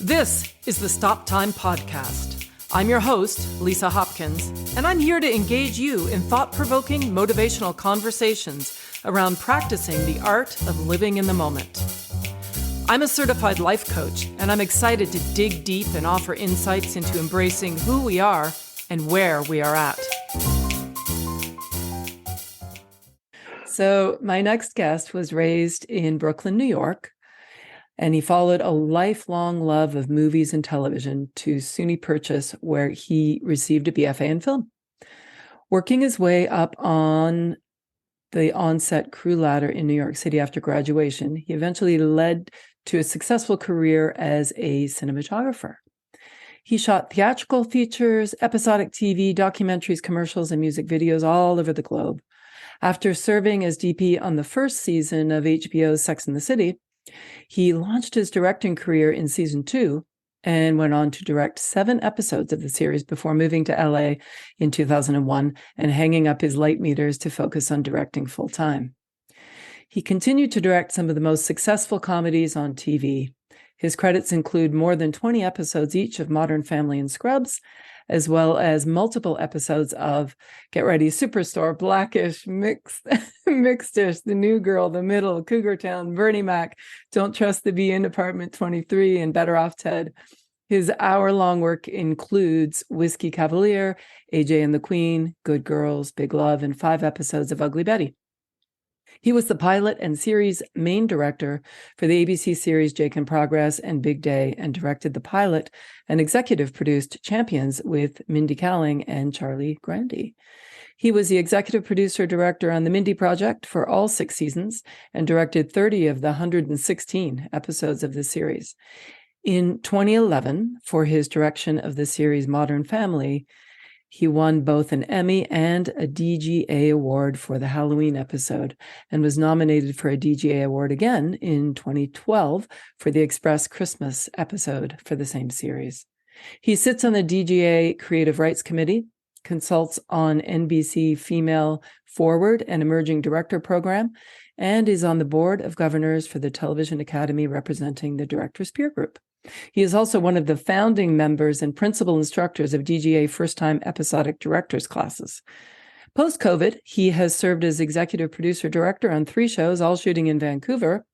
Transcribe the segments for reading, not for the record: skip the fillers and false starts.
This is the Stop Time Podcast. I'm your host, Lisa Hopkins, and I'm here to engage you in thought-provoking, motivational conversations around practicing the art of living in the moment. I'm a certified life coach, and I'm excited to dig deep and offer insights into embracing who we are and where we are at. So my next guest was raised in Brooklyn, New York, and he followed a lifelong love of movies and television to SUNY Purchase, where he received a BFA in film. Working his way up on the on-set crew ladder in New York City after graduation, he eventually led to a successful career as a cinematographer. He shot theatrical features, episodic TV, documentaries, commercials, and music videos all over the globe. After serving as DP on the first season of HBO's Sex and the City, he launched his directing career in season 2 and went on to direct 7 episodes of the series before moving to LA in 2001 and hanging up his light meters to focus on directing full-time. He continued to direct some of the most successful comedies on TV. His credits include more than 20 episodes each of Modern Family and Scrubs, as well as multiple episodes of Get Ready, Superstore, Blackish, Mixed-ish, The New Girl, The Middle, Cougar Town, Bernie Mac, Don't Trust the Bee in Apartment 23, and Better Off Ted. His hour-long work includes Whiskey Cavalier, AJ and the Queen, Good Girls, Big Love, and 5 episodes of Ugly Betty. He was the pilot and series main director for the ABC series Jake in Progress and Big Day, and directed the pilot and executive produced Champions with Mindy Kaling and Charlie Grandy. He was the executive producer-director on The Mindy Project for all 6 seasons and directed 30 of the 116 episodes of the series. In 2011, for his direction of the series Modern Family, he won both an Emmy and a DGA award for the Halloween episode and was nominated for a DGA award again in 2012 for the Express Christmas episode for the same series. He sits on the DGA Creative Rights Committee, consults on NBC Female Forward and Emerging Director Program, and is on the board of governors for the Television Academy representing the Directors Peer Group. He is also one of the founding members and principal instructors of DGA first-time episodic directors classes. Post-COVID, he has served as executive producer-director on 3 shows, all shooting in Vancouver.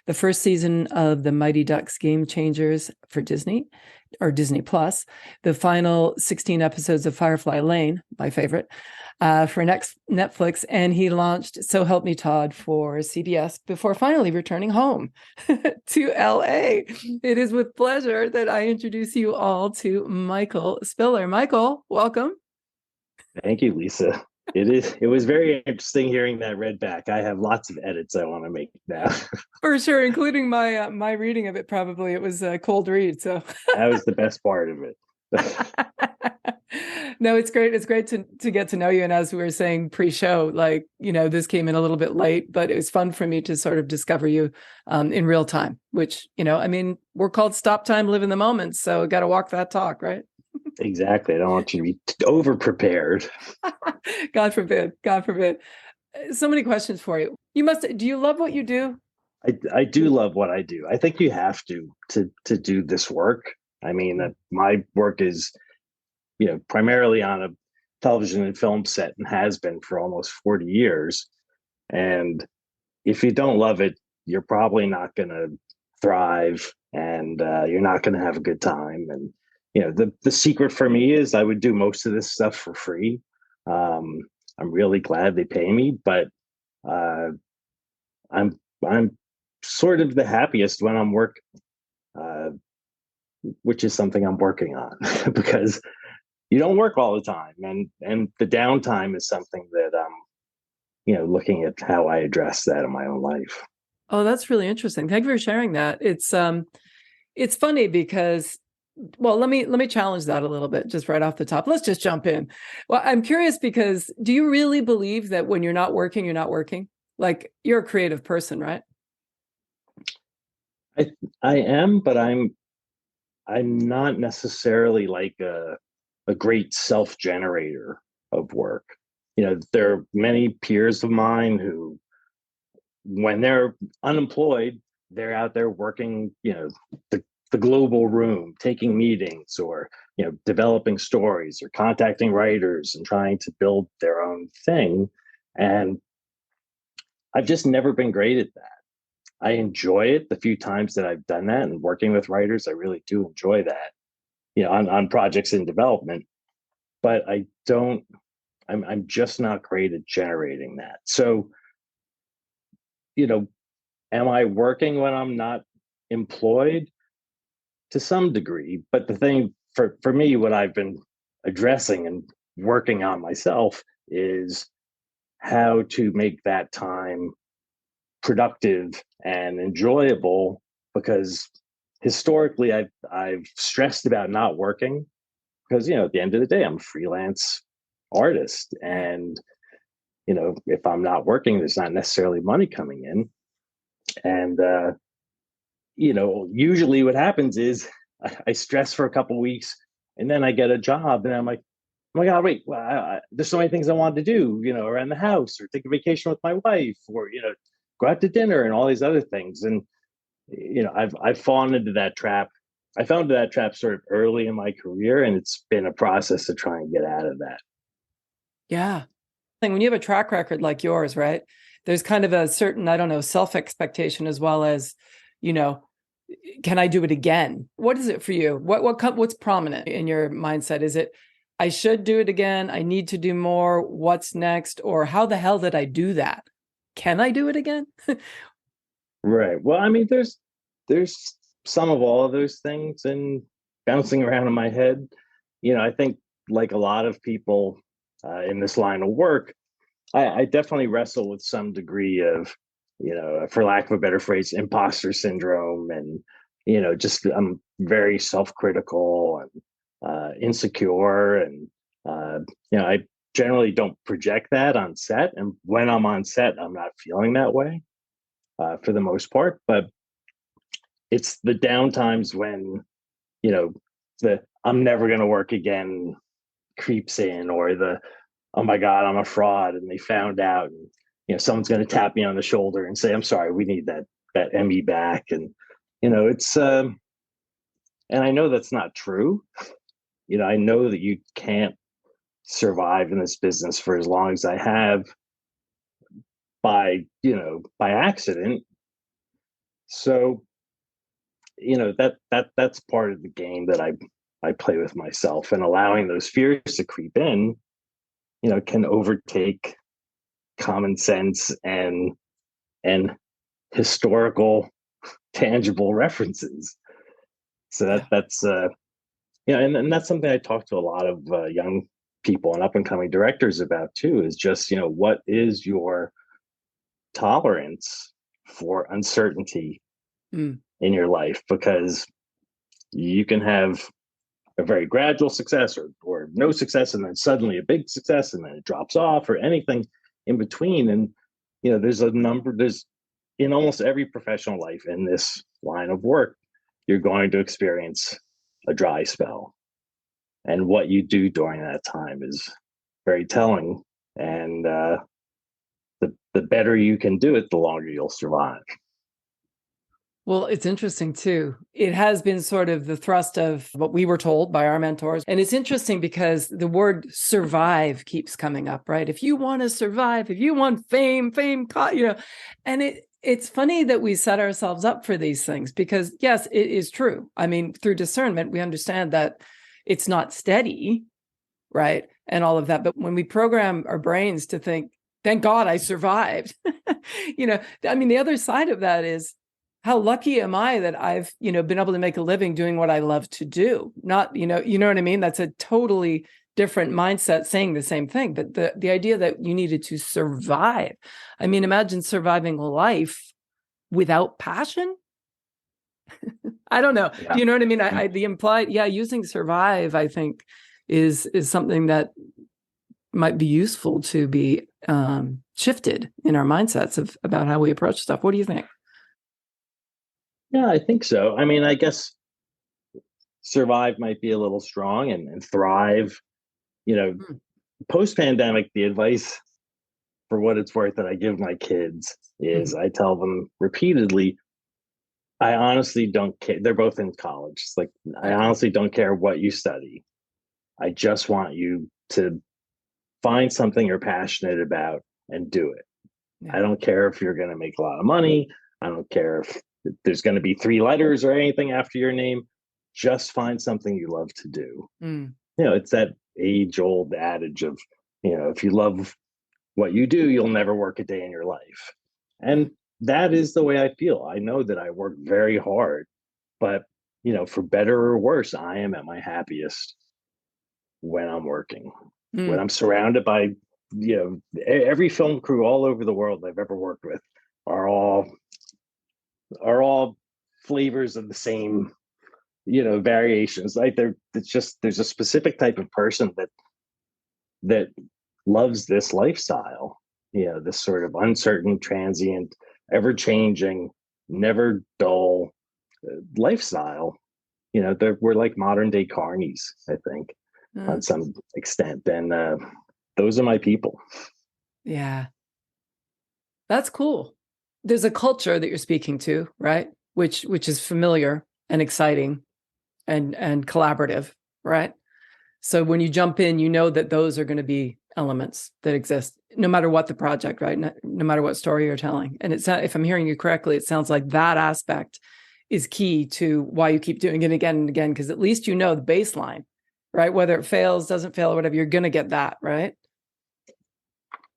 The first season of The Mighty Ducks Game Changers for Disney, or Disney Plus. The final 16 episodes of Firefly Lane, my favorite, for Netflix. And he launched So Help Me Todd for CBS before finally returning home to LA. It is with pleasure that I introduce you all to Michael Spiller. Michael, welcome. Thank you, Lisa. It was very interesting hearing that read back. I have lots of edits I want to make now. For sure, including my reading of it. Probably it was a cold read, so that was the best part of it. No, it's great. It's great to get to know you. And as we were saying pre-show, like, this came in a little bit late, but it was fun for me to sort of discover you in real time, which, we're called Stop Time, Live in the Moment. So got to walk that talk, right? Exactly. I don't want you to be over-prepared. God forbid. God forbid. So many questions for you. Do you love what you do? I do love what I do. I think you have to do this work. I mean, my work is, primarily on a television and film set and has been for almost 40 years. And if you don't love it, you're probably not going to thrive, and you're not going to have a good time. And the secret for me is I would do most of this stuff for free. I'm really glad they pay me, but I'm sort of the happiest when I'm working, which is something I'm working on because you don't work all the time, and the downtime is something that I'm looking at how I address that in my own life. Oh, that's really interesting. Thank you for sharing that. It's funny because, well, let me challenge that a little bit just right off the top. Let's just jump in. Well, I'm curious because do you really believe that when you're not working, you're not working? Like, you're a creative person, right? I am, but I'm not necessarily like a great self-generator of work. There are many peers of mine who, when they're unemployed, they're out there working, the global room, taking meetings, or developing stories, or contacting writers and trying to build their own thing. And I've just never been great at that. I enjoy it the few times that I've done that, and working with writers, I really do enjoy that, on projects in development. But I don't. I'm just not great at generating that. So, am I working when I'm not employed? To some degree. But the thing for me, what I've been addressing and working on myself is how to make that time productive and enjoyable, because historically I've stressed about not working, because at the end of the day I'm a freelance artist, and if I'm not working, there's not necessarily money coming in. And usually what happens is I stress for a couple of weeks, and then I get a job, and I'm like, oh my God, wait, well, there's so many things I wanted to do, around the house, or take a vacation with my wife, or, go out to dinner and all these other things. And, I've fallen into that trap. I fell into that trap sort of early in my career, and it's been a process to try and get out of that. Yeah. When you have a track record like yours, right? There's kind of a certain, I don't know, self-expectation, as well as, can I do it again? What is it for you? What's prominent in your mindset? Is it, I should do it again, I need to do more, what's next? Or how the hell did I do that? Can I do it again? Right. Well, I mean, there's some of all of those things and bouncing around in my head. I think, like a lot of people in this line of work, I definitely wrestle with some degree of, for lack of a better phrase, imposter syndrome. And, just I'm very self-critical and insecure. And, I generally don't project that on set. And when I'm on set, I'm not feeling that way for the most part. But it's the downtimes when, the I'm never going to work again creeps in, or the, oh my God, I'm a fraud, and they found out, and someone's going to tap me on the shoulder and say, I'm sorry, we need that Emmy back. And it's and I know that's not true. I know that you can't survive in this business for as long as I have by accident. So that's part of the game that I play with myself, and allowing those fears to creep in can overtake common sense and historical tangible references. So that's and that's something I talk to a lot of young people and up and coming directors about too, is just what is your tolerance for uncertainty in your life, because you can have a very gradual success, or no success, and then suddenly a big success, and then it drops off, or anything in between. And there's in almost every professional life in this line of work, you're going to experience a dry spell, and what you do during that time is very telling. And the better you can do it, the longer you'll survive. Well, it's interesting too. It has been sort of the thrust of what we were told by our mentors. And it's interesting because the word survive keeps coming up, right? If you want to survive, if you want fame, and it's funny that we set ourselves up for these things, because yes, it is true. I mean, through discernment, we understand that it's not steady, right? And all of that. But when we program our brains to think, thank God I survived, I mean, the other side of that is, how lucky am I that I've, been able to make a living doing what I love to do? Not, you know what I mean? That's a totally different mindset saying the same thing. But the idea that you needed to survive. I mean, imagine surviving life without passion. I don't know. Yeah. Do you know what I mean? The implied, using survive, I think, is something that might be useful to be shifted in our mindsets about how we approach stuff. What do you think? Yeah, I think so. I mean, I guess survive might be a little strong, and thrive. Post pandemic, the advice, for what it's worth, that I give my kids is I tell them repeatedly, I honestly don't care. They're both in college. It's like, I Okay. honestly don't care what you study. I just want you to find something you're passionate about and do it. I Yeah. don't care if you're going to make a lot of money. I don't care if there's going to be three letters or anything after your name. Just find something you love to do. Mm. It's that age old adage of, if you love what you do, you'll never work a day in your life. Yeah. And that is the way I feel. I know that I work very hard, but, for better or worse, I am at my happiest when I'm working, when Mm. I'm surrounded by, every film crew all over the world I've ever worked with are all are all flavors of the same, variations. Like it's just there's a specific type of person that loves this lifestyle, this sort of uncertain, transient, ever changing, never dull lifestyle. We're like modern day carnies, I think, Uh, on some extent. And those are my people. yeah. That's cool. There's a culture that you're speaking to, right? Which is familiar and exciting and collaborative, right? So when you jump in, you know that those are going to be elements that exist no matter what the project, right? No matter what story you're telling. And it's if I'm hearing you correctly, it sounds like that aspect is key to why you keep doing it again and again, because at least you know the baseline, right? Whether it fails, doesn't fail, or whatever, you're going to get that, right?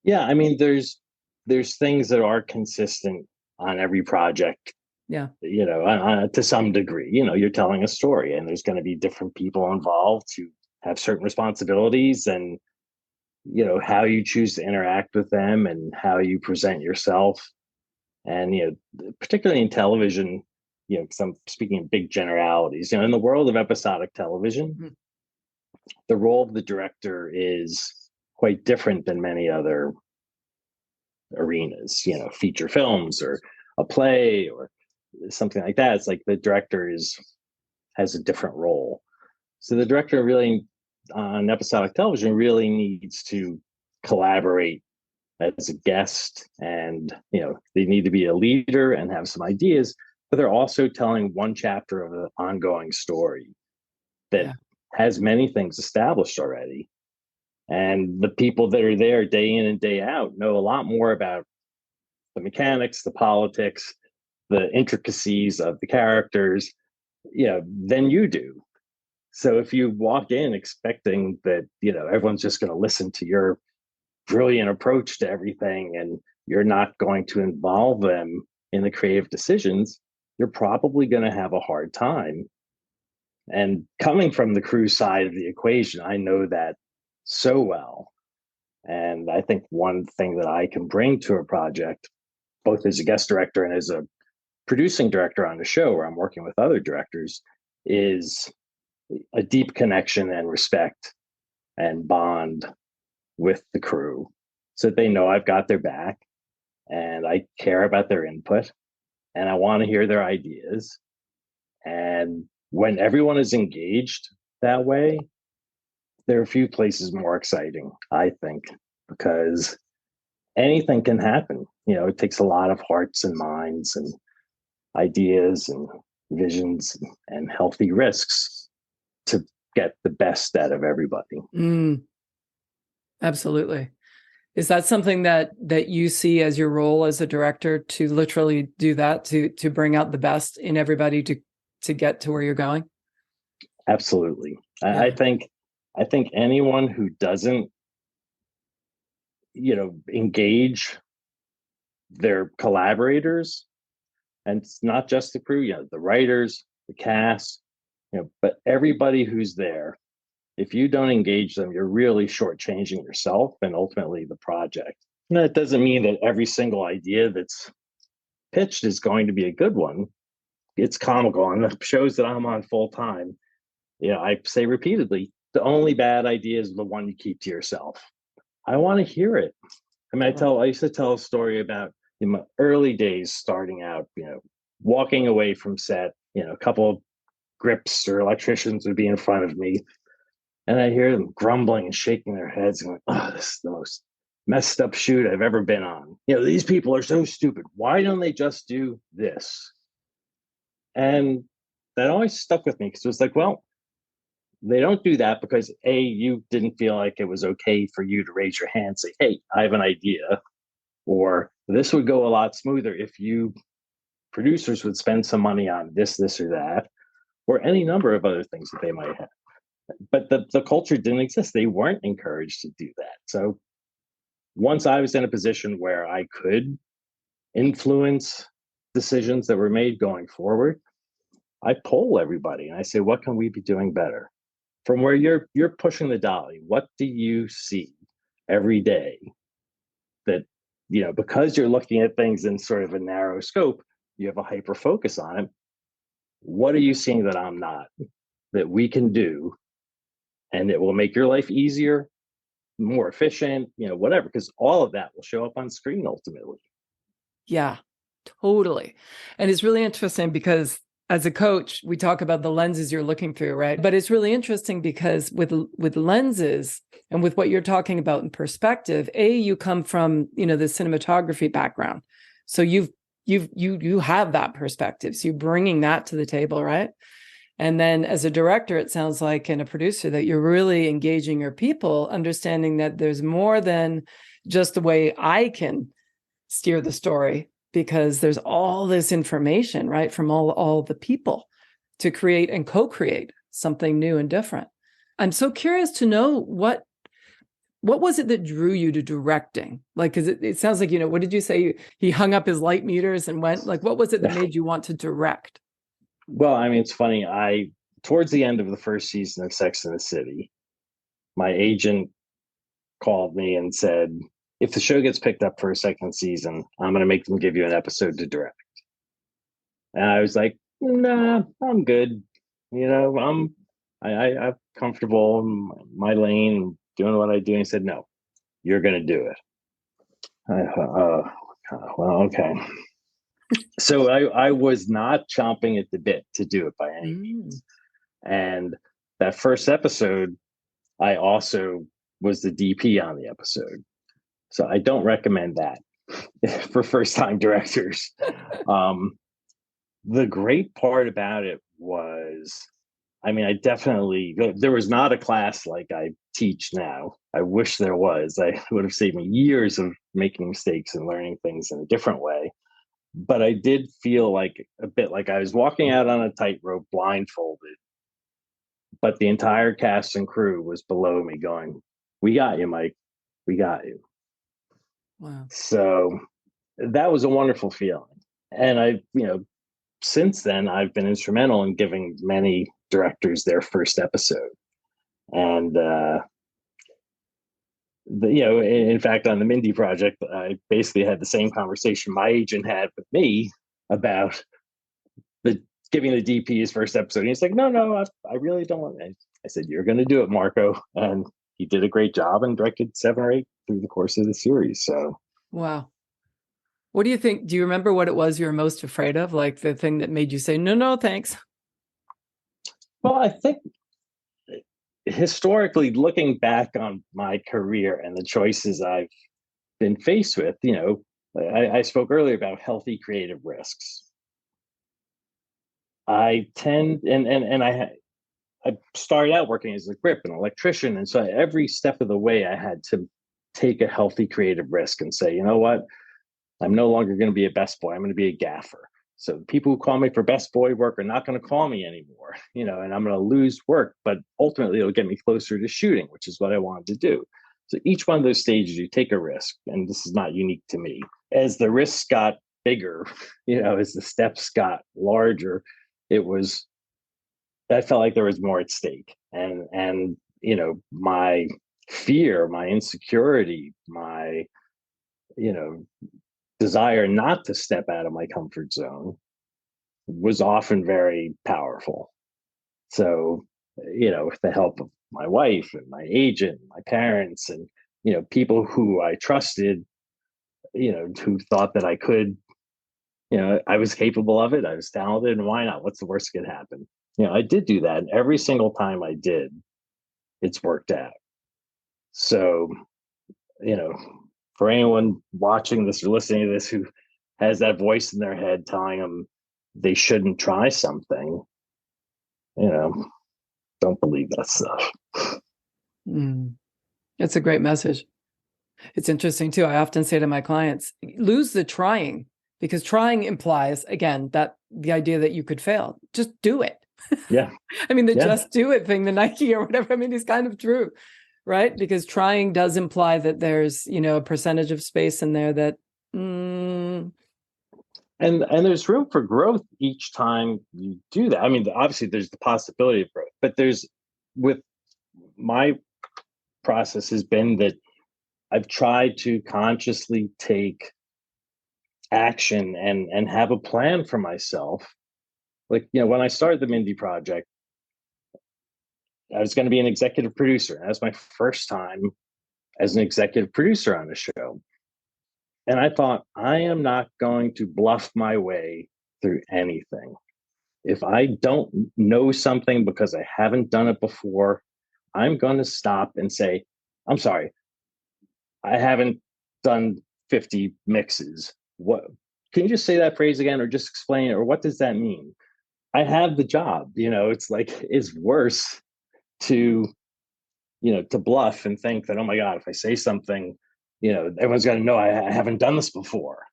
Yeah, I mean, there's things that are consistent on every project, Yeah. to some degree. You're telling a story, and there's going to be different people involved who have certain responsibilities, and how you choose to interact with them and how you present yourself. And particularly in television, because I'm speaking in big generalities, in the world of episodic television, Mhm. the role of the director is quite different than many other arenas, feature films or a play or something like that. It's like the director has a different role. So the director really on episodic television really needs to collaborate as a guest, and they need to be a leader and have some ideas, but they're also telling one chapter of an ongoing story that Yeah. has many things established already, and the people that are there day in and day out know a lot more about the mechanics, the politics, the intricacies of the characters, than you do. So if you walk in expecting that everyone's just going to listen to your brilliant approach to everything, and you're not going to involve them in the creative decisions, you're probably going to have a hard time. And coming from the crew side of the equation, I know that so well. And I think one thing that I can bring to a project, both as a guest director and as a producing director on the show where I'm working with other directors, is a deep connection and respect and bond with the crew, so that they know I've got their back and I care about their input and I want to hear their ideas. And when everyone is engaged that way, there are a few places more exciting, I think, because anything can happen. It takes a lot of hearts and minds and ideas and visions and healthy risks to get the best out of everybody. Mm, absolutely. Is that something that you see as your role as a director, to literally do that, to bring out the best in everybody to get to where you're going? Absolutely. Yeah. I think anyone who doesn't, engage their collaborators, and it's not just the crew, the writers, the cast, but everybody who's there, if you don't engage them, you're really shortchanging yourself and ultimately the project. And that doesn't mean that every single idea that's pitched is going to be a good one. It's comical. On the shows that I'm on full time, I say repeatedly, the only bad idea is the one you keep to yourself. I want to hear it. I mean, I used to tell a story about in my early days starting out, walking away from set, a couple of grips or electricians would be in front of me, and I hear them grumbling and shaking their heads and going, oh, this is the most messed up shoot I've ever been on. These people are so stupid. Why don't they just do this? And that always stuck with me because it was like, well, they don't do that because A, you didn't feel like it was okay for you to raise your hand, say, hey, I have an idea, or this would go a lot smoother if you producers would spend some money on this, or that, or any number of other things that they might have. But the culture didn't exist. They weren't encouraged to do that. So once I was in a position where I could influence decisions that were made going forward, I poll everybody and I say, what can we be doing better? From where you're pushing the dolly, what do you see every day that, because you're looking at things in sort of a narrow scope, you have a hyper focus on it. What are you seeing that I'm not, that we can do, and it will make your life easier, more efficient, whatever, because all of that will show up on screen ultimately. Yeah, totally. And it's really interesting because as a coach, we talk about the lenses you're looking through, right? But it's really interesting because with lenses and with what you're talking about in perspective, you come from, the cinematography background. So you have that perspective. So you're bringing that to the table, right? And then as a director, it sounds like, and a producer, that you're really engaging your people, understanding that there's more than just the way I can steer the story, because there's all this information, right, from all the people to create and co-create something new and different. I'm so curious to know what was it that drew you to directing? Like, because it sounds like, what did you say? He hung up his light meters and went, like, what was it that made you want to direct? Well, I mean, it's funny. Towards the end of the first season of Sex and the City, my agent called me and said, if the show gets picked up for a second season, I'm going to make them give you an episode to direct. And I was like, nah, I'm good. I'm comfortable in my lane, doing what I do. And he said, no, you're going to do it. I thought, well, okay. So I was not chomping at the bit to do it by any means. And that first episode, I also was the DP on the episode. So I don't recommend that for first time directors. The great part about it was, I mean, there was not a class like I teach now. I wish there was. I would have saved me years of making mistakes and learning things in a different way. But I did feel like a bit like I was walking out on a tightrope blindfolded, but the entire cast and crew was below me going, we got you, Mike. We got you. Wow. So that was a wonderful feeling. And since then, I've been instrumental in giving many directors their first episode. And, in fact, on the Mindy project, I basically had the same conversation my agent had with me about giving the DP his first episode. And he's like, no, I really don't want it. I said, you're going to do it, Marco. And he did a great job and directed 7 or 8 through the course of the series. So, wow. What do you think? Do you remember what it was you were most afraid of? Like the thing that made you say, no, thanks. well, I think historically, looking back on my career and the choices I've been faced with, I spoke earlier about healthy creative risks. I tend, and I started out working as a grip, an electrician. And so every step of the way, I had to take a healthy creative risk and say, you know what? I'm no longer going to be a best boy. I'm going to be a gaffer. So people who call me for best boy work are not going to call me anymore, and I'm going to lose work, but ultimately it'll get me closer to shooting, which is what I wanted to do. So each one of those stages, you take a risk, and this is not unique to me. As the risks got bigger, as the steps got larger, I felt like there was more at stake. And my fear, my insecurity, my, desire not to step out of my comfort zone was often very powerful. So, with the help of my wife and my agent, my parents, and, people who I trusted, who thought that I could, I was capable of it. I was talented, and why not? What's the worst that could happen? I did do that. And every single time I did, it's worked out. So, you know, for anyone watching this or listening to this who has that voice in their head telling them, they shouldn't try something, don't believe that stuff. It's a great message. It's interesting too. I often say to my clients, lose the trying, because trying implies, again, that the idea that you could fail. Just do it. Yeah. I mean, the Yeah. just do it thing, the Nike or whatever, I mean, it's kind of true, right? Because trying does imply that there's, a percentage of space in there that, and there's room for growth each time you do that. I mean, obviously there's the possibility of growth, but with my process has been that I've tried to consciously take action and have a plan for myself. Like, when I started the Mindy Project, I was going to be an executive producer. That was my first time as an executive producer on a show. And I thought, I am not going to bluff my way through anything. If I don't know something because I haven't done it before, I'm going to stop and say, I'm sorry, I haven't done 50 mixes. What can you just say that phrase again, or just explain it, or what does that mean? I have the job. It's like, it's worse to to bluff and think that, oh my God, if I say something, everyone's going to know I haven't done this before.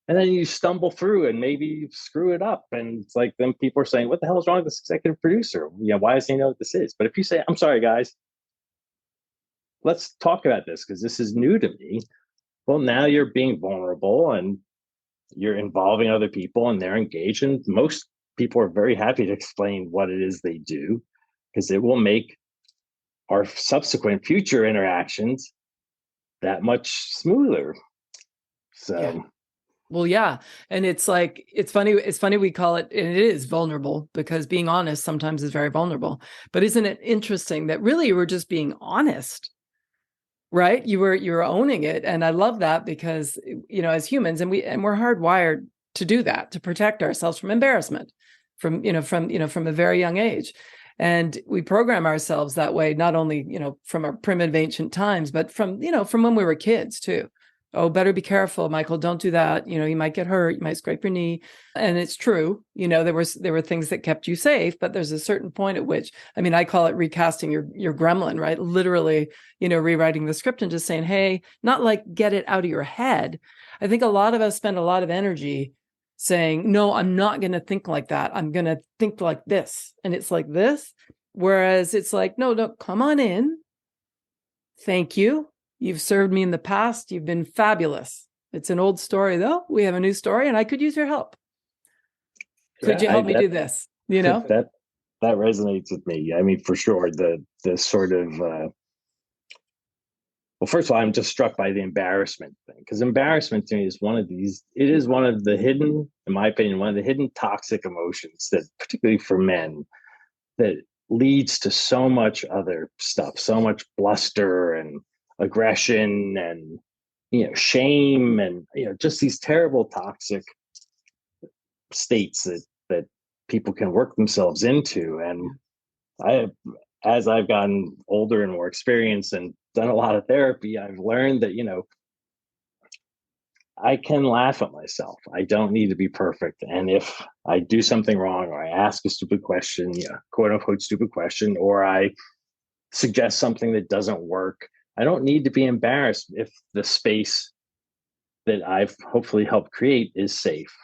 And then you stumble through and maybe you screw it up. And it's like, then people are saying, what the hell is wrong with this executive producer? Why does he know what this is? But if you say, I'm sorry, guys, let's talk about this because this is new to me. Well, now you're being vulnerable and you're involving other people and they're engaged. And most people are very happy to explain what it is they do because it will make our subsequent future interactions that much smoother. So, yeah. Well, yeah. And it's like, it's funny we call it, and it is vulnerable because being honest sometimes is very vulnerable. But isn't it interesting that really you were just being honest, right? You were owning it. And I love that because, as humans, and we're hardwired to do that, to protect ourselves from embarrassment from a very young age. And we program ourselves that way, not only, from our primitive ancient times, but from when we were kids too. Oh, better be careful, Michael. Don't do that. You might get hurt. You might scrape your knee. And it's true. There were things that kept you safe, but there's a certain point at which, I mean, I call it recasting your gremlin, right? Literally, rewriting the script and just saying, hey, not like get it out of your head. I think a lot of us spend a lot of energy saying, no, I'm not going to think like that. I'm going to think like this. And it's like this. Whereas it's like, no, come on in. Thank you. You've served me in the past. You've been fabulous. It's an old story, though. We have a new story, and I could use your help. Could you help me do this? that resonates with me. I mean, for sure. The sort of well, first of all, I'm just struck by the embarrassment thing because embarrassment to me is one of the hidden, in my opinion, one of the hidden toxic emotions that, particularly for men, that leads to so much other stuff, so much bluster and aggression and shame and just these terrible toxic states that people can work themselves into. And as I've gotten older and more experienced and done a lot of therapy, I've learned that I can laugh at myself. I don't need to be perfect. And if I do something wrong or I ask a stupid question, quote unquote stupid question, or I suggest something that doesn't work, I don't need to be embarrassed if the space that I've hopefully helped create is safe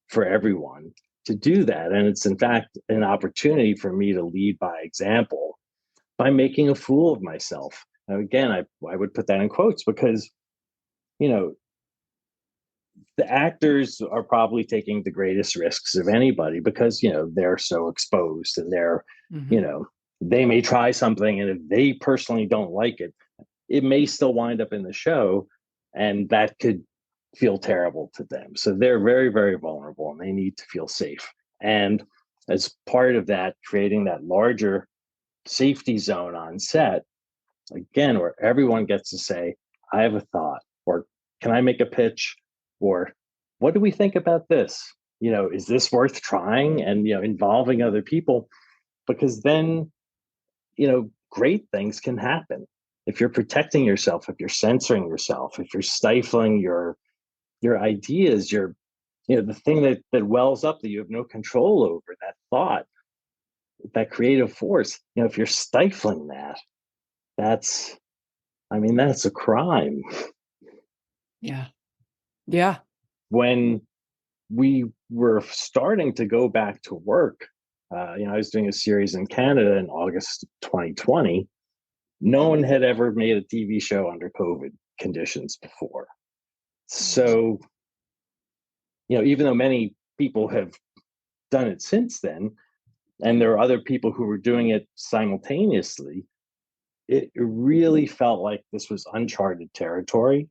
for everyone to do that. And it's in fact an opportunity for me to lead by example by making a fool of myself. Now, again, I would put that in quotes because, the actors are probably taking the greatest risks of anybody because, they're so exposed and they may try something. And if they personally don't like it, it may still wind up in the show and that could feel terrible to them. So they're very, very vulnerable and they need to feel safe. And as part of that, creating that larger safety zone on set, again, where everyone gets to say, I have a thought, or can I make a pitch, or what do we think about this? Is this worth trying? And, involving other people, because then, great things can happen. If you're protecting yourself, if you're censoring yourself, if you're stifling your ideas, you're the thing that wells up that you have no control over, that thought, that creative force, if you're stifling that, that's, that's a crime. Yeah. Yeah. When we were starting to go back to work, I was doing a series in Canada in August 2020. No one had ever made a TV show under COVID conditions before. So, even though many people have done it since then, and there are other people who were doing it simultaneously, it really felt like this was uncharted territory,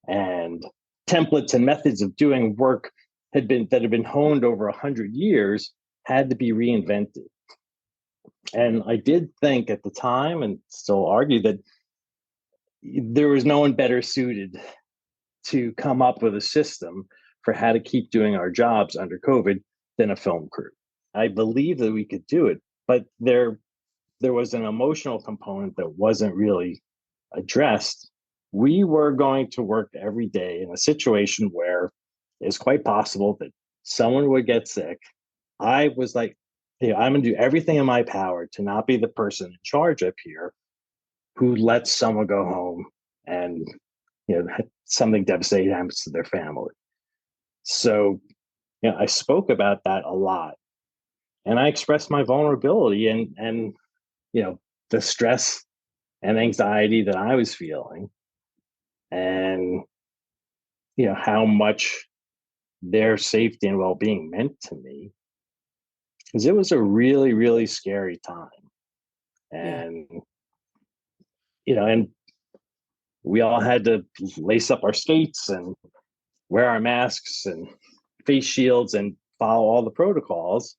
and templates and methods of doing work that had been honed over 100 years had to be reinvented. And I did think at the time, and still argue, that there was no one better suited to come up with a system for how to keep doing our jobs under COVID than a film crew. I believe that we could do it, but there was an emotional component that wasn't really addressed. We were going to work every day in a situation where it's quite possible that someone would get sick. I was like, hey, I'm going to do everything in my power to not be the person in charge up here who lets someone go home and something devastating happens to their family. So, I spoke about that a lot, and I expressed my vulnerability and the stress and anxiety that I was feeling, and how much their safety and well-being meant to me, because it was a really, really scary time. Yeah. And and we all had to lace up our skates and wear our masks and face shields and follow all the protocols,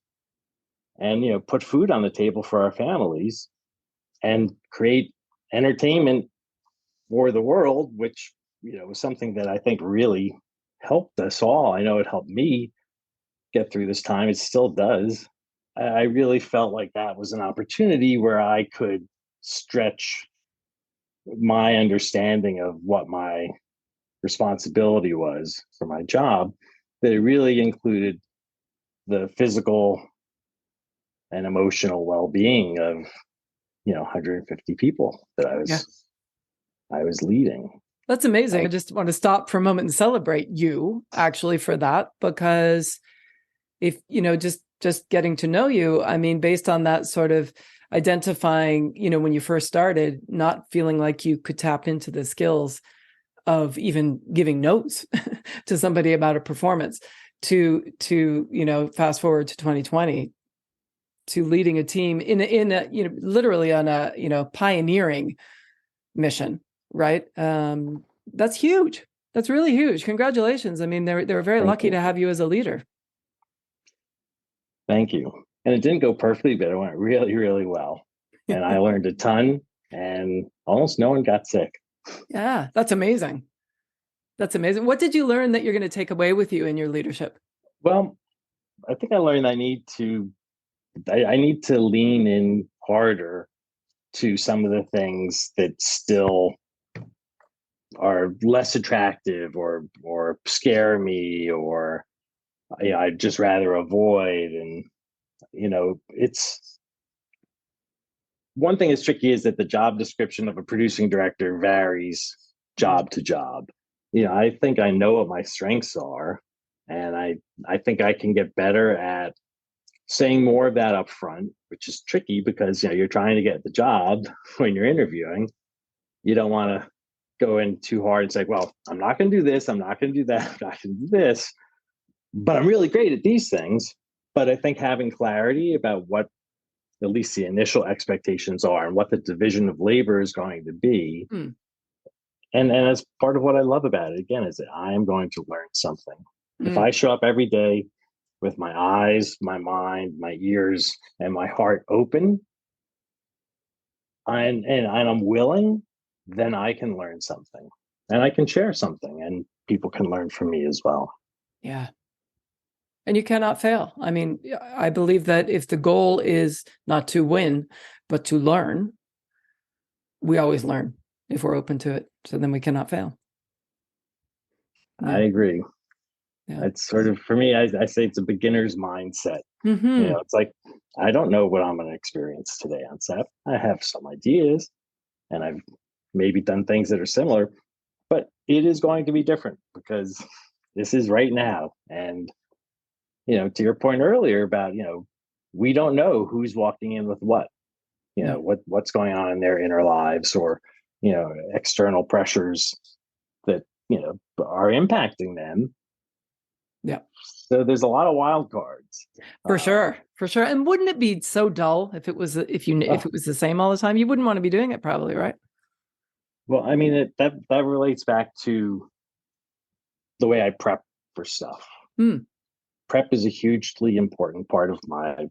and put food on the table for our families and create entertainment for the world, which was something that I think really helped us all. I know it helped me get through this time. It still does. I really felt like that was an opportunity where I could stretch my understanding of what my responsibility was for my job, that it really included the physical and emotional well-being of 150 people that Yeah. I was leading. That's amazing. I just want to stop for a moment and celebrate you actually for that, because if, just getting to know you, based on that sort of identifying, when you first started, not feeling like you could tap into the skills of even giving notes to somebody about a performance, to fast forward to 2020, to leading a team in a literally on a pioneering mission, right? That's huge. That's really huge. Congratulations. They were very lucky to have you as a leader. Thank you. And it didn't go perfectly, but it went really, really well. And I learned a ton, and almost no one got sick. Yeah, that's amazing. That's amazing. What did you learn that you're going to take away with you in your leadership? Well, I think I learned I need to lean in harder to some of the things that still are less attractive or scare me, or I'd just rather avoid. And it's one thing that's tricky is that the job description of a producing director varies job to job. I think I know what my strengths are, and I think I can get better at saying more of that up front, which is tricky because you're trying to get the job when you're interviewing. You don't want to go in too hard and say, well, I'm not going to do this, I'm not going to do that, I'm not going to do this, but I'm really great at these things. But I think having clarity about what at least the initial expectations are and what the division of labor is going to be. And as part of what I love about it, again, is that I am going to learn something. If I show up every day with my eyes, my mind, my ears, and my heart open, and I'm willing, then I can learn something, and I can share something, and people can learn from me as well. Yeah. And you cannot fail. I believe that if the goal is not to win, but to learn, we always learn if we're open to it. So then we cannot fail. Yeah. I agree. Yeah. It's sort of, for me, I say it's a beginner's mindset. Hmm. It's like, I don't know what I'm going to experience today on set. I have some ideas and I've maybe done things that are similar, but it is going to be different because this is right now. And, to your point earlier about, we don't know who's walking in with what, No. what's going on in their inner lives, or, external pressures that, are impacting them. Yeah. So there's a lot of wild cards. For Um, sure. For sure. And wouldn't it be so dull if it was if oh, it was the same all the time? You wouldn't want to be doing it probably, right? well, I mean, that relates back to the way I prep for stuff. Hmm. Prep is a hugely important part of my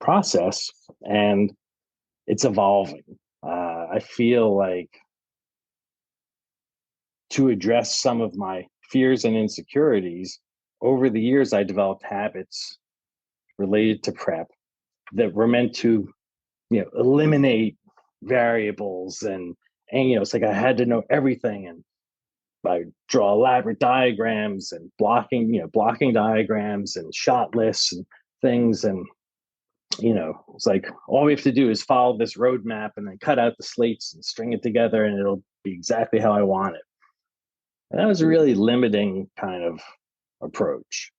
process, and it's evolving. I feel like, to address some of my fears and insecurities, over the years, I developed habits related to prep that were meant to, eliminate variables, and it's like I had to know everything, and I draw elaborate diagrams and blocking diagrams and shot lists and things. And, it's like all we have to do is follow this roadmap and then cut out the slates and string it together and it'll be exactly how I want it. And that was a really limiting kind of approach.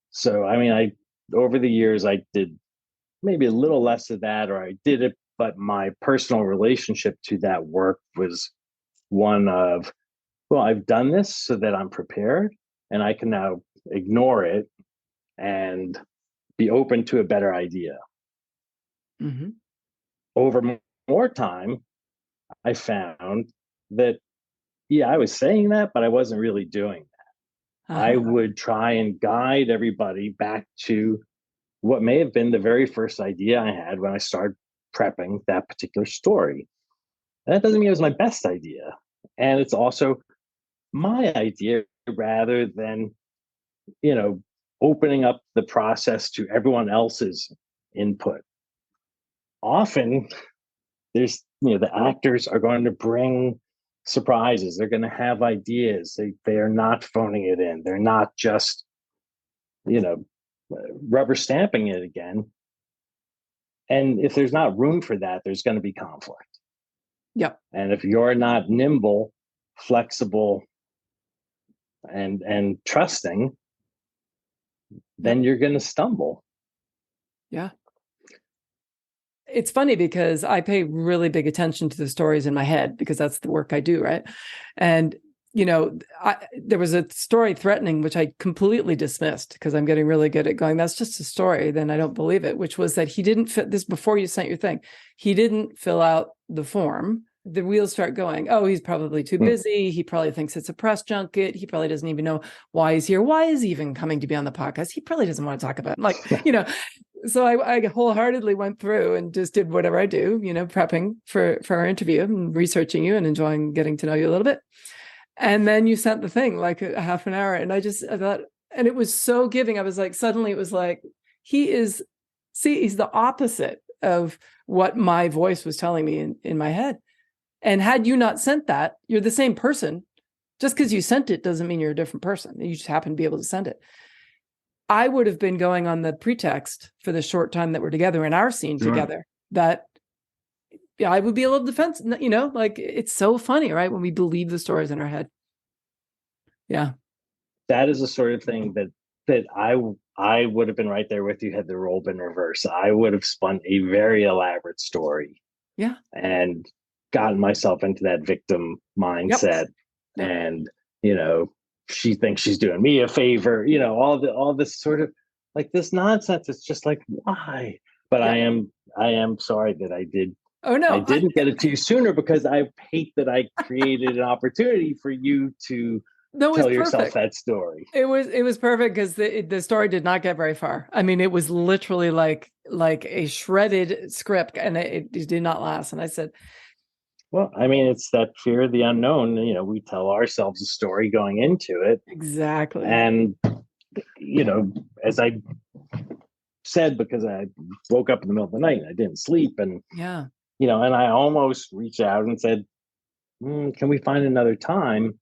So, I mean, over the years, I did maybe a little less of that, or I did it, but my personal relationship to that work was one of, well, I've done this so that I'm prepared and I can now ignore it and be open to a better idea. Hmm. Over more time, I found that, yeah, I was saying that, but I wasn't really doing that. I Uh-huh. would try and guide everybody back to what may have been the very first idea I had when I started prepping that particular story. And that doesn't mean it was my best idea. And it's also my idea rather than, you know, opening up the process to everyone else's input. Often there's, the actors are going to bring surprises. They're going to have ideas. They are not phoning it in. They're not just, you know, rubber stamping it again. And if there's not room for that, there's going to be conflict. Yep. And if you're not nimble, flexible, and trusting, Yep. then you're going to stumble. Yeah. It's funny because I pay really big attention to the stories in my head because that's the work I do, right? And there was a story threatening, which I completely dismissed because I'm getting really good at going, that's just a story. Then I don't believe it, which was that he didn't fit this before you sent your thing. He didn't fill out the form. The wheels start going. Oh, he's probably too busy. He probably thinks it's a press junket. He probably doesn't even know why he's here. Why is he even coming to be on the podcast? He probably doesn't want to talk about it. So I wholeheartedly went through and just did whatever I do, prepping for our interview and researching you and enjoying getting to know you a little bit. And then you sent the thing like a half an hour. And I thought, and it was so giving. I was like, suddenly it was like, he's the opposite of what my voice was telling me in my head. And had you not sent that, you're the same person. Just because you sent it doesn't mean you're a different person. You just happen to be able to send it. I would have been going on the pretext for the short time that we're together in our scene together that I would be a little defensive, like it's so funny, right? When we believe the stories in our head. Yeah. That is the sort of thing that I would have been right there with you had the role been reversed. I would have spun a very elaborate story. Yeah. And gotten myself into that victim mindset. Yep. And, she thinks she's doing me a favor, all this sort of like this nonsense. It's just like, why? But Yep. I am sorry that Oh no, I didn't get it to you sooner, because I hate that I created an opportunity for you to that was tell yourself perfect. that story. It was perfect because the story did not get very far. I mean, it was literally like a shredded script, and it did not last. And I said, well, I mean, it's that fear of the unknown. We tell ourselves a story going into it. exactly. And, as I said, because I woke up in the middle of the night and I didn't sleep. And, Yeah. and I almost reached out and said, can we find another time?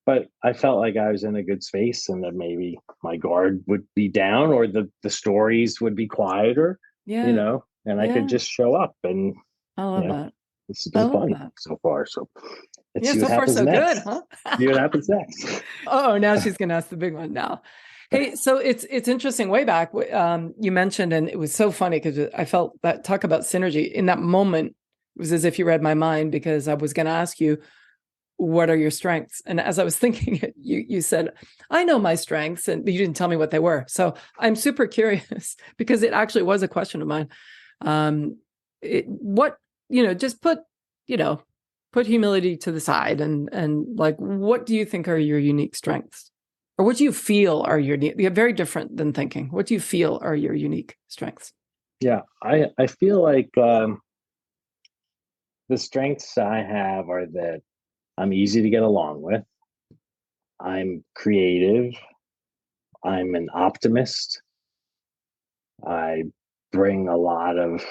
but I felt like I was in a good space and that maybe my guard would be down or the stories would be quieter, Yeah. and I could Yeah. just show up and, I you love know, that. this has I been love fun that. so far. So let's Yeah, see so what far happens so good, next. huh? See what happens next. Oh, now she's going to ask the big one now. Hey, so it's interesting. Way back, you mentioned, and it was so funny because I felt that talk about synergy in that moment. It was as if you read my mind because I was going to ask you, what are your strengths? And as I was thinking it, you said, I know my strengths, and you didn't tell me what they were. So I'm super curious because it actually was a question of mine. What, just put humility to the side and like, what do you think are your unique strengths? Or what do you feel are your, very different than thinking. What do you feel are your unique strengths? Yeah, I feel like the strengths I have are that I'm easy to get along with. I'm creative. I'm an optimist. I bring a lot of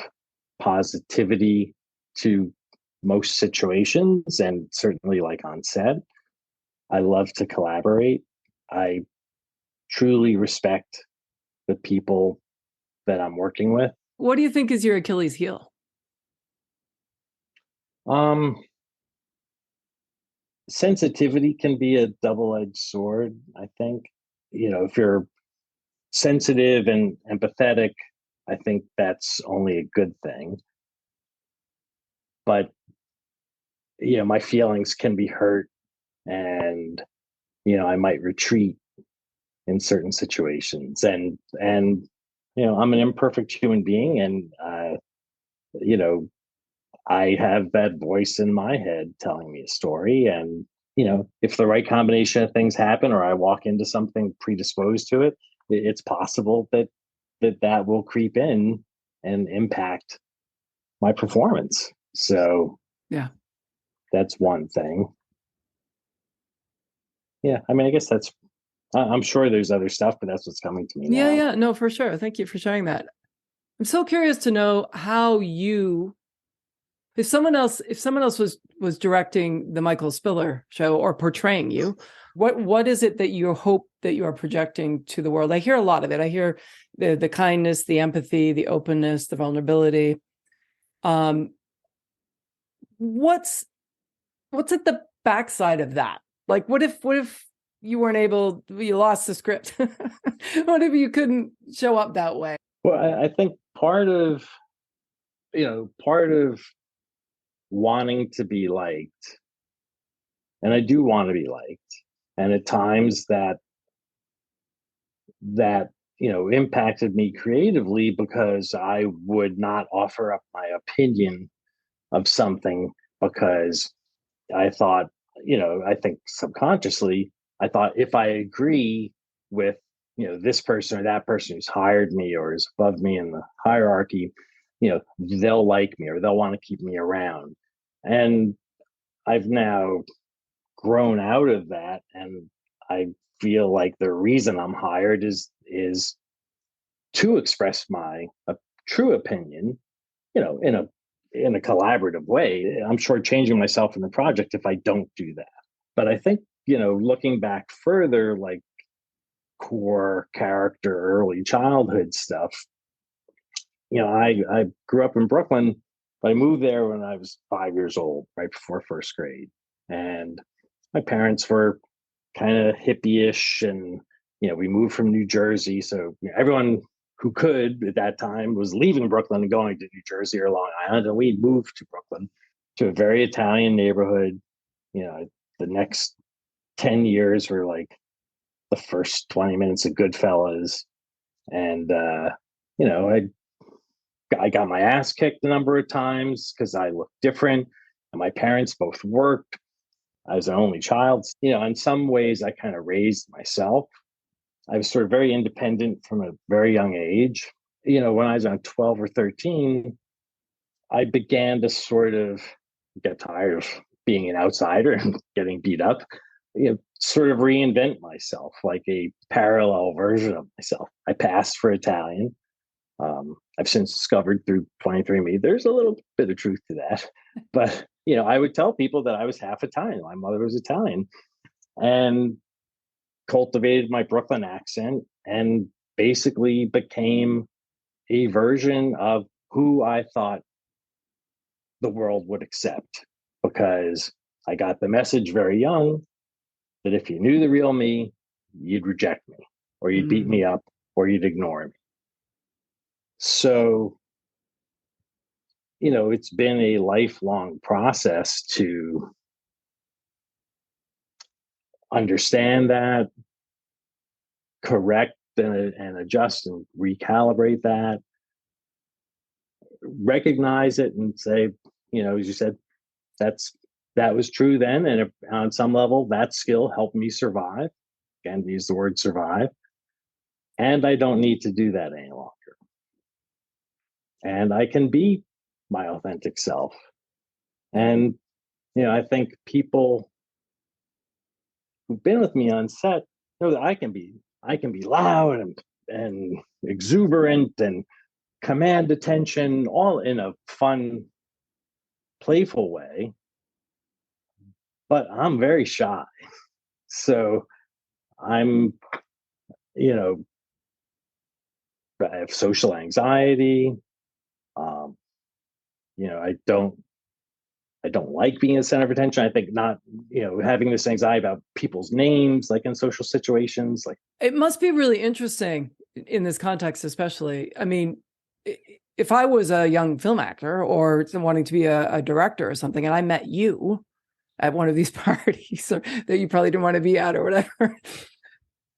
positivity to most situations and certainly like on set. I love to collaborate. I truly respect the people that I'm working with. What do you think is your Achilles heel? Um, sensitivity can be a double-edged sword, I think. If you're sensitive and empathetic, I think that's only a good thing. But my feelings can be hurt, and I might retreat in certain situations, and I'm an imperfect human being, and you know I have that voice in my head telling me a story, and if the right combination of things happen, or I walk into something predisposed to it, it's possible that will creep in and impact my performance. So Yeah. that's one thing. Yeah, I mean, I guess I'm sure there's other stuff, but that's what's coming to me Yeah, now. yeah, no, for sure. Thank you for sharing that. I'm so curious to know how you, if someone else was directing the Michael Spiller show or portraying you, what is it that you hope that you are projecting to the world? I hear a lot of it. I hear the kindness, the empathy, the openness, the vulnerability. Um, what's at the backside of that? Like, what if you weren't able, you lost the script? What if you couldn't show up that way? Well, I think part of wanting to be liked, and I do want to be liked, and at times that impacted me creatively because I would not offer up my opinion of something because I thought, I think subconsciously, I thought if I agree with, this person or that person who's hired me or is above me in the hierarchy, they'll like me or they'll want to keep me around. And I've now grown out of that, and I feel like the reason I'm hired is to express my true opinion, in a collaborative way. I'm shortchanging myself in the project if I don't do that. But I think, looking back further, like core character, early childhood stuff, I grew up in Brooklyn, but I moved there when I was 5 years old, right before first grade. And my parents were kind of hippie-ish, and we moved from New Jersey, so everyone who could at that time was leaving Brooklyn and going to New Jersey or Long Island, and we moved to Brooklyn, to a very Italian neighborhood. The next 10 years were like the first 20 minutes of Goodfellas, and I got my ass kicked a number of times because I looked different, and my parents both worked. I was an only child. In some ways, I kind of raised myself. I was sort of very independent from a very young age. When I was on 12 or 13, I began to sort of get tired of being an outsider and getting beat up, sort of reinvent myself, like a parallel version of myself. I passed for Italian. I've since discovered through 23andMe, there's a little bit of truth to that. But, I would tell people that I was half Italian. My mother was Italian. and cultivated my Brooklyn accent and basically became a version of who I thought the world would accept, because I got the message very young that if you knew the real me, you'd reject me, or you'd beat me Mm. up, or you'd ignore me. So, it's been a lifelong process to understand that, correct and adjust and recalibrate that, recognize it and say, as you said, that was true then. And if, on some level, that skill helped me survive. Again, use the word survive. And I don't need to do that any longer. And I can be my authentic self. And, I think people who've been with me on set know that I can be loud and exuberant and command attention, all in a fun, playful way. But I'm very shy. So I'm, you know, I have social anxiety. Um, I don't like being the center of attention. I think not, having this anxiety about people's names, like in social situations, like It must be really interesting in this context, especially. I mean, if I was a young film actor or wanting to be a director or something, and I met you at one of these parties or that you probably didn't want to be at or whatever,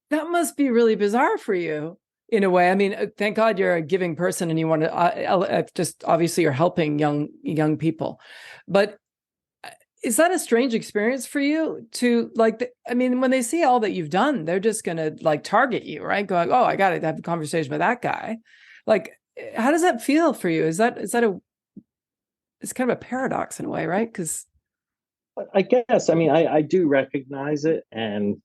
that must be really bizarre for you in a way. I mean, thank God you're a giving person and you want to just obviously you're helping young people, but is that a strange experience for you to like, I mean, when they see all that you've done, they're just going to like target you, right? Going, oh, I got to have a conversation with that guy. Like, how does that feel for you? It's kind of a paradox in a way, right? Because I guess, I mean, I do recognize it. And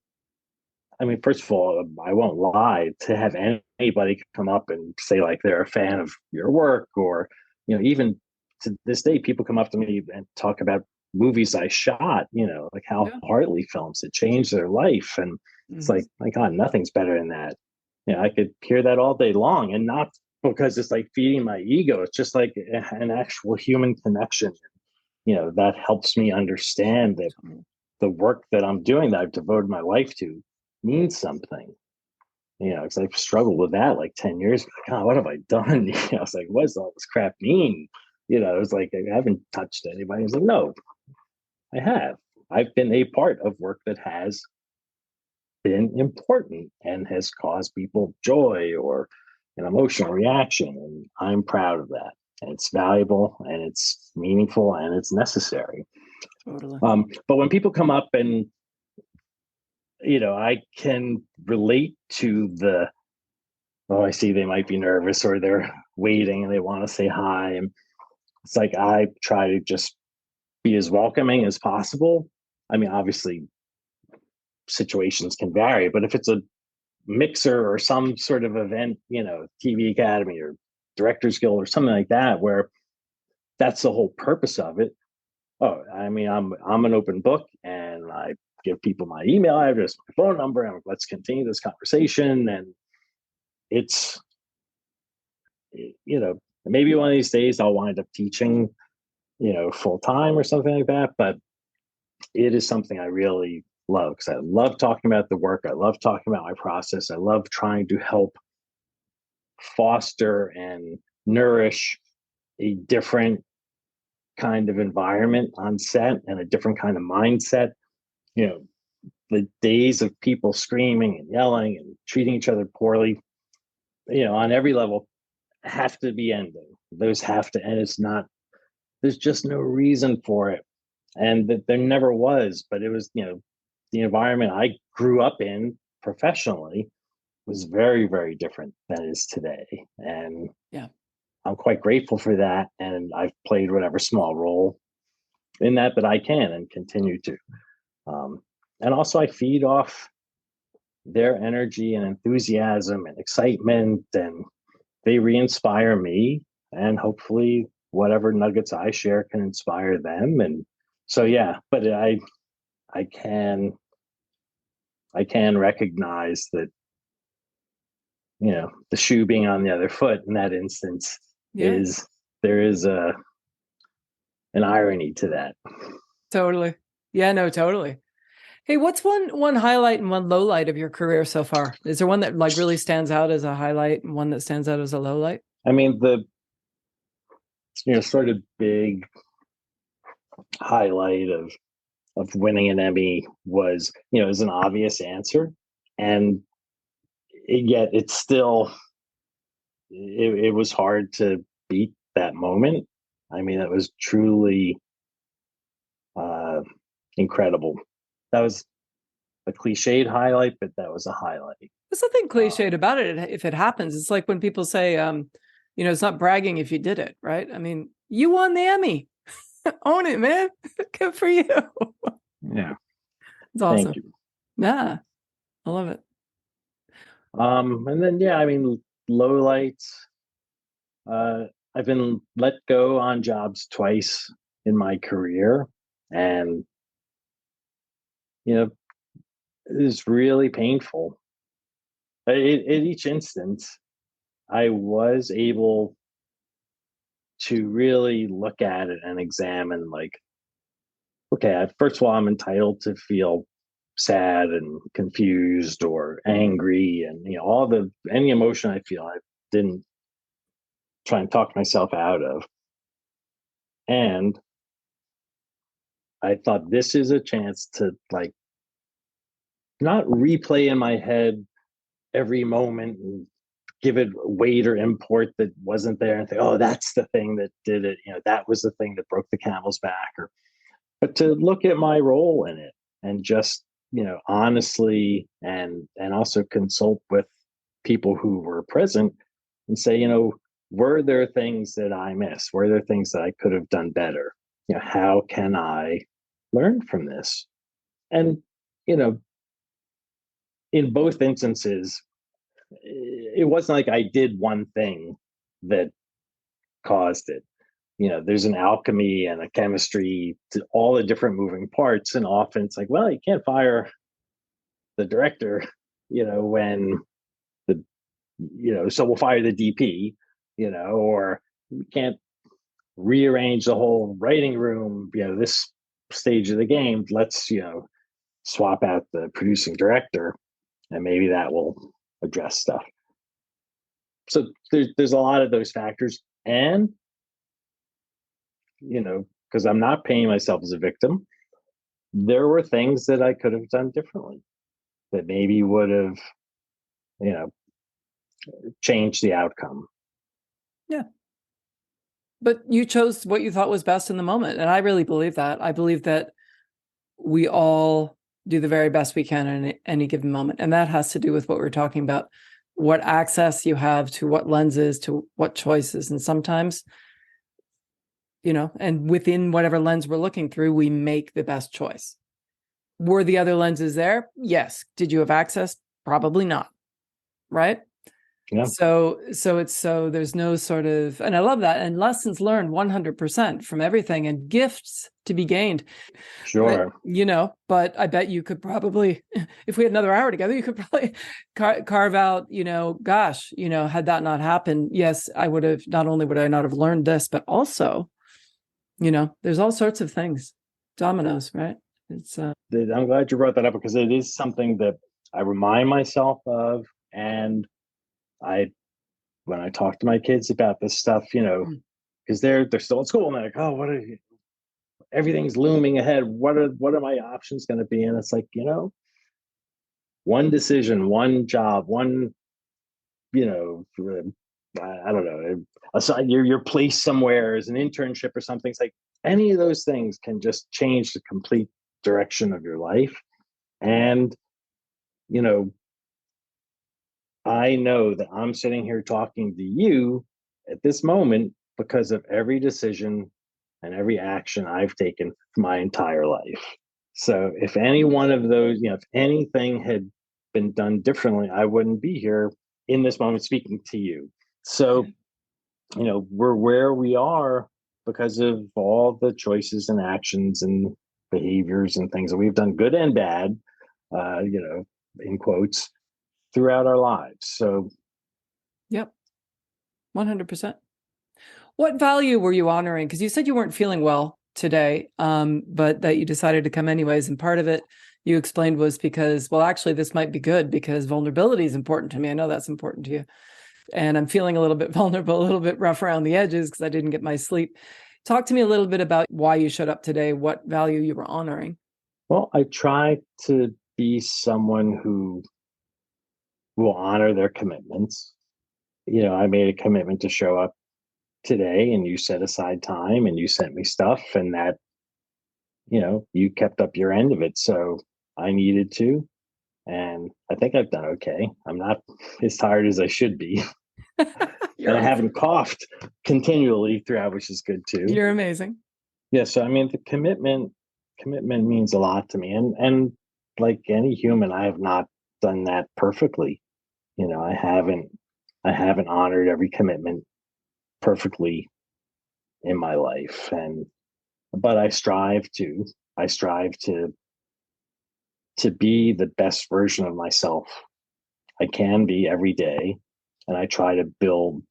I mean, first of all, I won't lie, to have anybody come up and say like they're a fan of your work, or, even to this day, people come up to me and talk about movies I shot, like how yeah. Hartley films had changed their life. And it's Mm-hmm. like, my God, nothing's better than that. I could hear that all day long, and not because it's like feeding my ego. It's just like an actual human connection. That helps me understand that the work that I'm doing, that I've devoted my life to, means something. Because I've struggled with that like 10 years ago. God, what have I done? I was like, what does all this crap mean? It was like, I haven't touched anybody. I was like, no, I have. I've been a part of work that has been important and has caused people joy or an emotional reaction. And I'm proud of that. And it's valuable and it's meaningful and it's necessary. Totally. But when people come up and, I can relate to oh, I see they might be nervous or they're waiting and they want to say hi. And it's like, I try to just be as welcoming as possible. I mean, obviously, situations can vary, but if it's a mixer or some sort of event, TV Academy or Directors Guild or something like that, where that's the whole purpose of it. Oh, I mean, I'm an open book, and I give people my email address, my phone number, and let's continue this conversation. And it's, maybe one of these days I'll wind up teaching, full time or something like that. But it is something I really love, because I love talking about the work. I love talking about my process. I love trying to help foster and nourish a different kind of environment on set and a different kind of mindset. You know, the days of people screaming and yelling and treating each other poorly, on every level, have to be ending. Those have to end. It's not, there's just no reason for it. And that there never was, but it was, the environment I grew up in professionally was very, very different than it is today. And Yeah. I'm quite grateful for that. And I've played whatever small role in that I can and continue to. Um, and also, I feed off their energy and enthusiasm and excitement, and they re-inspire me. And hopefully, whatever nuggets I share can inspire them. And so, yeah, but I can I can recognize that, the shoe being on the other foot in that instance Yeah, is there is an irony to that. totally. Yeah, no, totally. Hey, what's one highlight and one low light of your career so far? Is there one that like really stands out as a highlight and one that stands out as a low light? I mean, the sort of big highlight of winning an Emmy was, is an obvious answer, and yet it's still it was hard to beat that moment. I mean, it was truly uh, incredible. That was a cliched highlight, but that was a highlight. There's nothing Uh, cliched about it if it happens. It's like when people say, it's not bragging if you did it, right? I mean, you won the Emmy. Own it, man. Good for you. yeah, It's thank awesome. you. Yeah, I love it. And then yeah, I mean, low lights. Uh, I've been let go on jobs twice in my career, and it is really painful. In each instance, I was able to really look at it and examine, like, okay, first of all, I'm entitled to feel sad and confused or angry, and all the any emotion I feel, I didn't try and talk myself out of. And I thought this is a chance to, like, not replay in my head every moment and give it weight or import that wasn't there and think, oh, that's the thing that did it. That was the thing that broke the camel's back. But to look at my role in it and just, honestly and also consult with people who were present and say, were there things that I missed? Were there things that I could have done better? How can I learn from this? And, you know, in both instances, it wasn't like I did one thing that caused it. There's an alchemy and a chemistry to all the different moving parts. And often it's like, well, you can't fire the director, when the, so we'll fire the DP, or we can't rearrange the whole writing room, this stage of the game. Let's, swap out the producing director and maybe that will address stuff. So there's a lot of those factors. And, because I'm not painting myself as a victim, there were things that I could have done differently that maybe would have, you know, changed the outcome. Yeah. But you chose what you thought was best in the moment. And I really believe that. I believe that we all do the very best we can in any given moment. And that has to do with what we're talking about, what access you have to what lenses, to what choices. And sometimes, and within whatever lens we're looking through, we make the best choice. Were the other lenses there? Yes. Did you have access? Probably not. Right? Yeah, So there's no sort of, and I love that. And lessons learned 100% from everything and gifts to be gained. But, sure. but I bet you could probably, if we had another hour together, you could probably carve out, gosh, had that not happened, yes, I would have, not only would I not have learned this, but also, there's all sorts of things, dominoes, right? It's, I'm glad you brought that up because it is something that I remind myself of. And I, when I talk to my kids about this stuff, because they're still at school and they're like, oh, what are you, everything's looming ahead. What are my options going to be? And it's like, one decision, one job, one, I don't know, aside your place somewhere as an internship or something. It's like any of those things can just change the complete direction of your life. And, you know, I know that I'm sitting here talking to you at this moment because of every decision and every action I've taken my entire life. So if any one of those, if anything had been done differently, I wouldn't be here in this moment speaking to you. So, we're where we are because of all the choices and actions and behaviors and things that we've done, good and bad. in quotes, throughout our lives. So, Yep. 100%. What value were you honoring? Because you said you weren't feeling well today, but that you decided to come anyways. And part of it you explained was because, well, actually, this might be good because vulnerability is important to me. I know that's important to you. And I'm feeling a little bit vulnerable, a little bit rough around the edges because I didn't get my sleep. Talk to me a little bit about why you showed up today, what value you were honoring. well, I try to be someone who will honor their commitments. I made a commitment to show up today, and you set aside time and you sent me stuff, and that, you kept up your end of it. So I needed to. And I think I've done okay. I'm not as tired as I should be. And I haven't coughed continually throughout, which is good too. You're amazing. Yeah. So I mean, the commitment means a lot to me. And like any human, I have not done that perfectly. I haven't honored every commitment perfectly in my life. But I strive to be the best version of myself I can be every day. And I try to build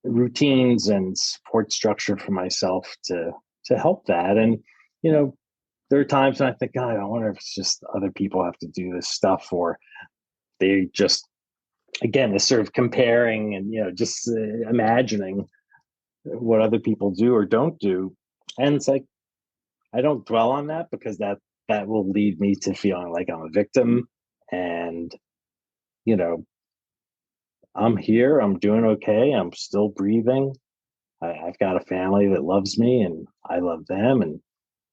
routines and support structure for myself to help that. And there are times when I think, God, I wonder if it's just other people have to do this stuff, or they just, again, this sort of comparing and just imagining what other people do or don't do. And it's like, I don't dwell on that, because that will lead me to feeling like I'm a victim. And you know I'm here, I'm doing okay, I'm still breathing. I've got a family that loves me, and I love them, and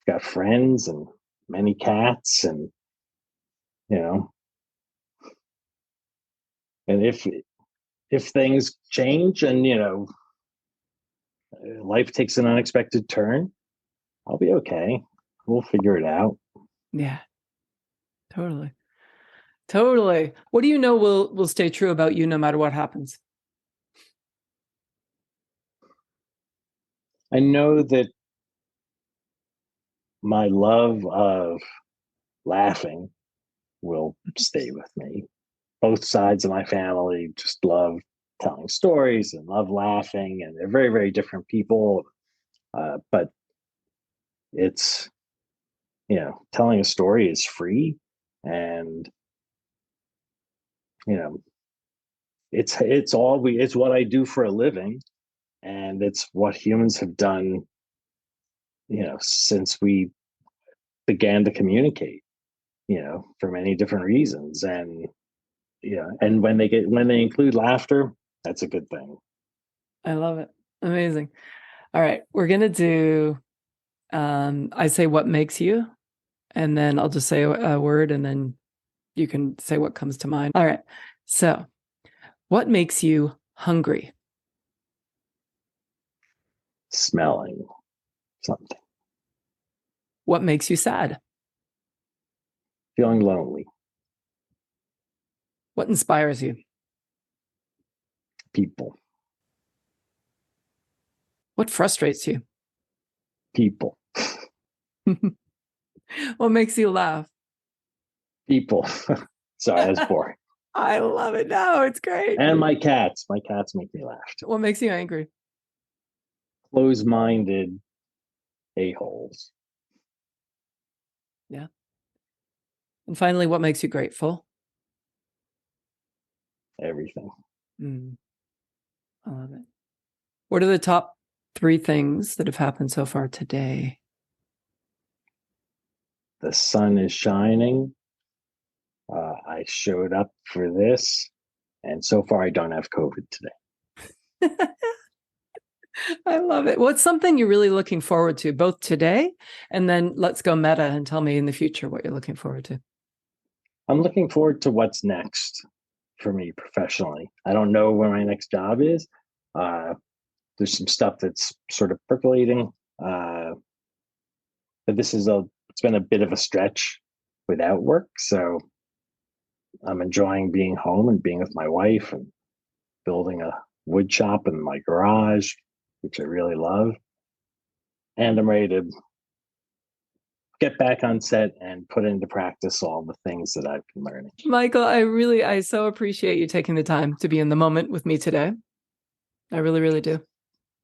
I've got friends and many cats. And you know and if things change, and life takes an unexpected turn, I'll be okay. We'll figure it out. Yeah, totally. Totally. What do you know will stay true about you no matter what happens? I know that my love of laughing will stay with me. Both sides of my family just love telling stories and love laughing, and they're very, very different people. But it's, telling a story is free, and you know, it's what I do for a living, and it's what humans have done, since we began to communicate, for many different reasons. And and when they include laughter, that's a good thing. I love it. Amazing. All right, we're gonna do. I say what makes you, and then I'll just say a word, and then you can say what comes to mind. All right. So, what makes you hungry? Smelling something. What makes you sad? Feeling lonely. What inspires you? People. What frustrates you? People. What makes you laugh? People. Sorry, that's boring. I love it. No, it's great. And my cats make me laugh. What makes you angry? Close-minded a-holes. Yeah. And finally, what makes you grateful? Everything. I love it. What are the top 3 things that have happened so far today? The sun is shining. I showed up for this, and so far I don't have COVID today. I love it. What's something you're really looking forward to, both today and then let's go meta and tell me in the future what you're looking forward to? I'm looking forward to what's next for me professionally. I don't know where my next job is. There's some stuff that's sort of percolating, but it's been a bit of a stretch without work. So I'm enjoying being home and being with my wife and building a wood shop in my garage, which I really love. And I'm ready to get back on set and put into practice all the things that I've been learning. Michael, I so appreciate you taking the time to be in the moment with me today. I really, really do.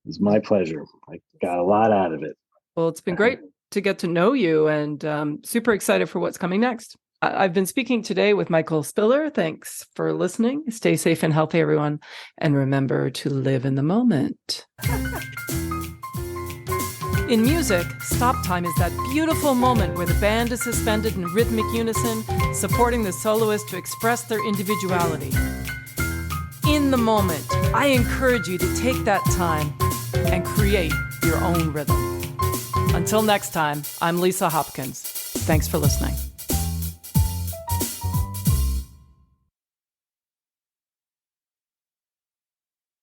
It's my pleasure. I got a lot out of it. Well, it's been great to get to know you, and super excited for what's coming next. I've been speaking today with Michael Spiller. Thanks for listening. Stay safe and healthy, everyone. And remember to live in the moment. In music, stop time is that beautiful moment where the band is suspended in rhythmic unison, supporting the soloist to express their individuality. In the moment, I encourage you to take that time and create your own rhythm. Until next time, I'm Lisa Hopkins. Thanks for listening.